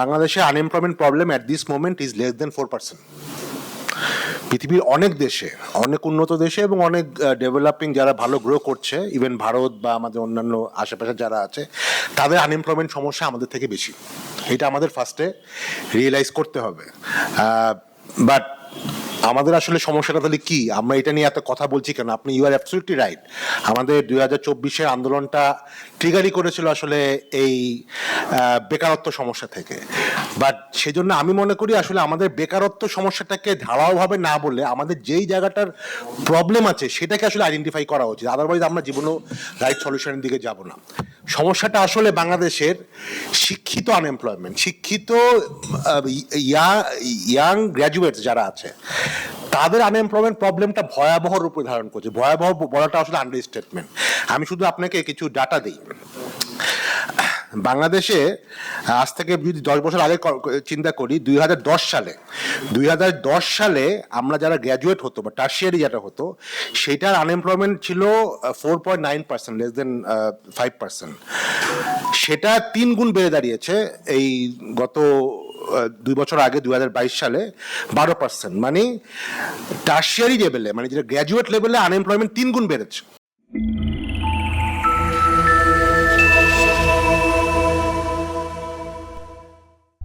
বাংলাদেশে unemployment problem at this moment is less than 4%। পৃথিবীর অনেক দেশে, অনেক উন্নত দেশে এবং অনেক ডেভেলপিং যারা ভালো গ্রো করছে, ইভেন ভারত বা আমাদের অন্যান্য আশেপাশে যারা আছে, তাদের আনএমপ্লয়মেন্ট সমস্যা আমাদের থেকে বেশি। এটা আমাদের ফার্স্টে রিয়েলাইজ করতে হবে। বাট আমাদের আসলে সমস্যাটা তাহলে কি, আমরা এটা নিয়ে এত কথা বলছি কেন? আপনি ইউ আর অ্যাবসলিউটলি রাইট। আমাদের 2024-এর আন্দোলনটা ট্রিগারই করেছিল আসলে এই বেকারত্ব সমস্যা থেকে। বাট সেজন্য আমি মনে করি আসলে আমাদের বেকারত্ব সমস্যাটাকে ধারাওভাবে না বলে আমাদের যেই জায়গাটার প্রবলেম আছে সেটাকে আসলে আইডেন্টিফাই করা উচিত। আদারওয়াইজ আমরা জীবনেও রাইট সলিউশনের দিকে যাব না। সমস্যাটা আসলে বাংলাদেশের শিক্ষিত আনএমপ্লয়মেন্ট, শিক্ষিত ইয়াং গ্র্যাজুয়েটস যারা আছে তাদের আনএমপ্লয়মেন্ট প্রবলেমটা ভয়াবহ রূপে ধারণ করছে। ভয়াবহ বলাটা আসলে আন্ডারস্টেটমেন্ট। আমি শুধু আপনাকে কিছু ডাটা দিই। বাংলাদেশে আজ থেকে যদি 10 বছর আগে চিন্তা করি, 2010 সালে আমরা যারা গ্র্যাজুয়েট হতো বা টার্সিয়ারি যেটা হতো, সেটার আনএমপ্লয়মেন্ট ছিল 4.9%, লেস দেন 5%। সেটা 3 গুণ বেড়ে দাঁড়িয়েছে এই গত 2 বছর আগে 2022 সালে 12%। মানে টার্সিয়ারি লেভেলে, মানে যেটা গ্র্যাজুয়েট লেভেলে আনএমপ্লয়মেন্ট 3 গুণ বেড়েছে।